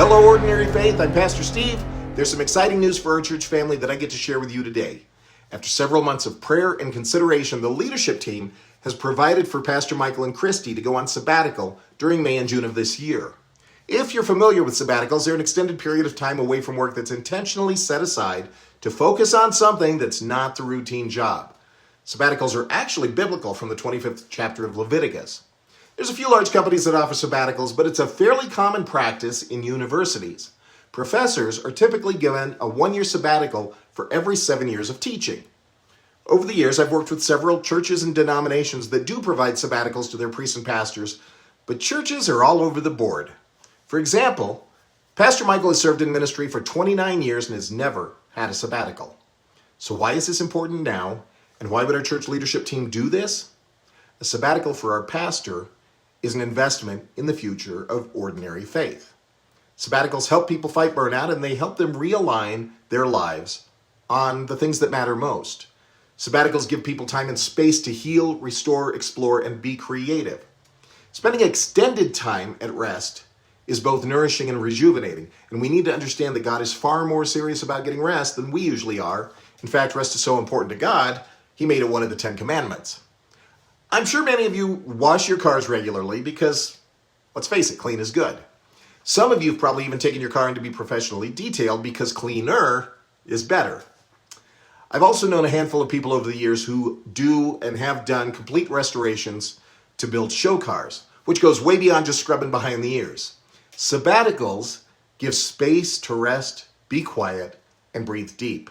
Hello, Ordinary Faith. I'm Pastor Steve. There's some exciting news for our church family that I get to share with you today. After several months of prayer and consideration, the leadership team has provided for Pastor Michael and Christy to go on sabbatical during May and June of this year. If you're familiar with sabbaticals, they're an extended period of time away from work that's intentionally set aside to focus on something that's not the routine job. Sabbaticals are actually biblical from the 25th chapter of Leviticus. There's a few large companies that offer sabbaticals, but it's a fairly common practice in universities. Professors are typically given a one-year sabbatical for every 7 years of teaching. Over the years, I've worked with several churches and denominations that do provide sabbaticals to their priests and pastors, but churches are all over the board. For example, Pastor Michael has served in ministry for 29 years and has never had a sabbatical. So why is this important now, and why would our church leadership team do this? A sabbatical for our pastor is an investment in the future of ordinary faith. Sabbaticals help people fight burnout, and they help them realign their lives on the things that matter most. Sabbaticals give people time and space to heal, restore, explore, and be creative. Spending extended time at rest is both nourishing and rejuvenating, and we need to understand that God is far more serious about getting rest than we usually are. In fact, rest is so important to God, He made it one of the 10 Commandments. I'm sure many of you wash your cars regularly because, let's face it, clean is good. Some of you have probably even taken your car in to be professionally detailed because cleaner is better. I've also known a handful of people over the years who do and have done complete restorations to build show cars, which goes way beyond just scrubbing behind the ears. Sabbaticals give space to rest, be quiet, and breathe deep.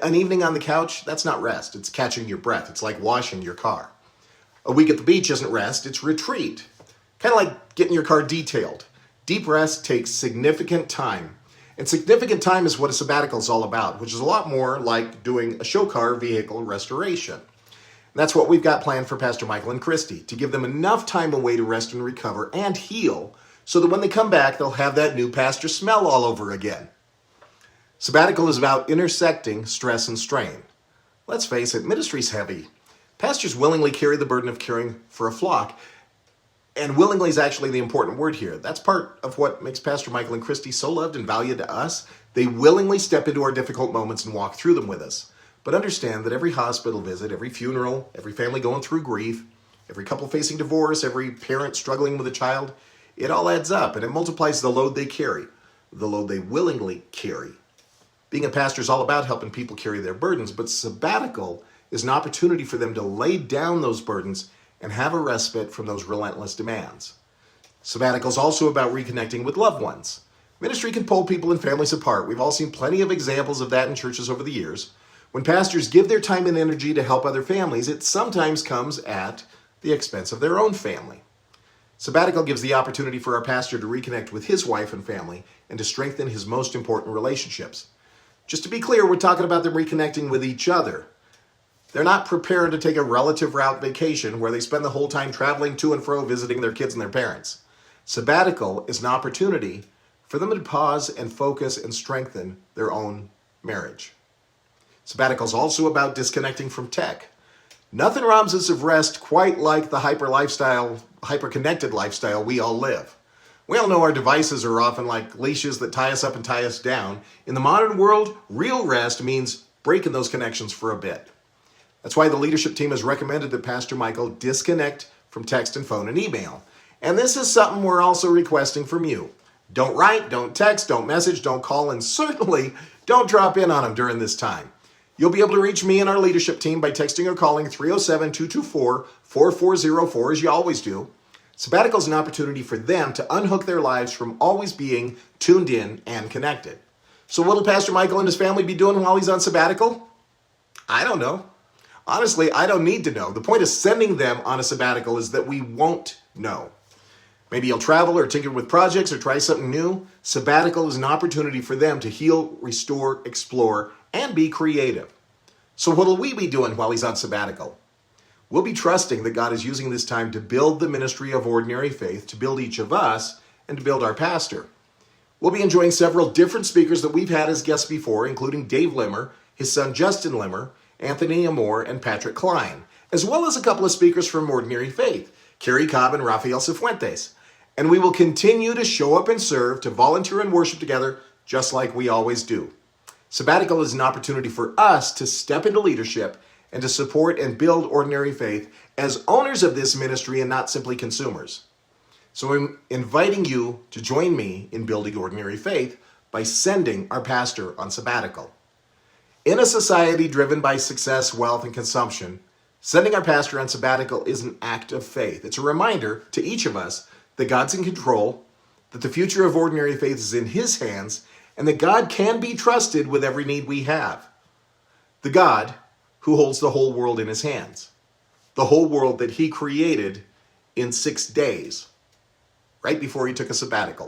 An evening on the couch, that's not rest. It's catching your breath. It's like washing your car. A week at the beach isn't rest, it's retreat. Kind of like getting your car detailed. Deep rest takes significant time. And significant time is what a sabbatical is all about, which is a lot more like doing a show car vehicle restoration. And that's what we've got planned for Pastor Michael and Christy, to give them enough time away to rest and recover and heal, so that when they come back, they'll have that new pastor smell all over again. Sabbatical is about intersecting stress and strain. Let's face it, ministry's heavy. Pastors willingly carry the burden of caring for a flock, and willingly is actually the important word here. That's part of what makes Pastor Michael and Christy so loved and valued to us. They willingly step into our difficult moments and walk through them with us. But understand that every hospital visit, every funeral, every family going through grief, every couple facing divorce, every parent struggling with a child, it all adds up, and it multiplies the load they carry, the load they willingly carry. Being a pastor is all about helping people carry their burdens, but sabbatical is an opportunity for them to lay down those burdens and have a respite from those relentless demands. Sabbatical is also about reconnecting with loved ones. Ministry can pull people and families apart. We've all seen plenty of examples of that in churches over the years. When pastors give their time and energy to help other families, it sometimes comes at the expense of their own family. Sabbatical gives the opportunity for our pastor to reconnect with his wife and family and to strengthen his most important relationships. Just to be clear, we're talking about them reconnecting with each other. They're not prepared to take a relative route vacation where they spend the whole time traveling to and fro visiting their kids and their parents. Sabbatical is an opportunity for them to pause and focus and strengthen their own marriage. Sabbatical is also about disconnecting from tech. Nothing robs us of rest quite like the hyper-connected lifestyle we all live. We all know our devices are often like leashes that tie us up and tie us down. In the modern world, real rest means breaking those connections for a bit. That's why the leadership team has recommended that Pastor Michael disconnect from text and phone and email. And this is something we're also requesting from you. Don't write, don't text, don't message, don't call, and certainly don't drop in on him during this time. You'll be able to reach me and our leadership team by texting or calling 307-224-4404 as you always do. Sabbatical is an opportunity for them to unhook their lives from always being tuned in and connected. So what will Pastor Michael and his family be doing while he's on sabbatical? I don't know. Honestly, I don't need to know. The point of sending them on a sabbatical is that we won't know. Maybe you'll travel or tinker with projects or try something new. Sabbatical is an opportunity for them to heal, restore, explore, and be creative. So what will we be doing while he's on sabbatical? We'll be trusting that God is using this time to build the ministry of ordinary faith, to build each of us, and to build our pastor. We'll be enjoying several different speakers that we've had as guests before, including Dave Limmer, his son Justin Limmer, Anthony Amore, and Patrick Klein, as well as a couple of speakers from Ordinary Faith, Carrie Cobb and Rafael Cifuentes. And we will continue to show up and serve, to volunteer and worship together, just like we always do. Sabbatical is an opportunity for us to step into leadership and to support and build Ordinary Faith as owners of this ministry and not simply consumers. So I'm inviting you to join me in building Ordinary Faith by sending our pastor on sabbatical. In a society driven by success, wealth, and consumption, sending our pastor on sabbatical is an act of faith. It's a reminder to each of us that God's in control, that the future of Ordinary Faith is in His hands, and that God can be trusted with every need we have. The God who holds the whole world in His hands. The whole world that He created in 6 days, right before He took a sabbatical.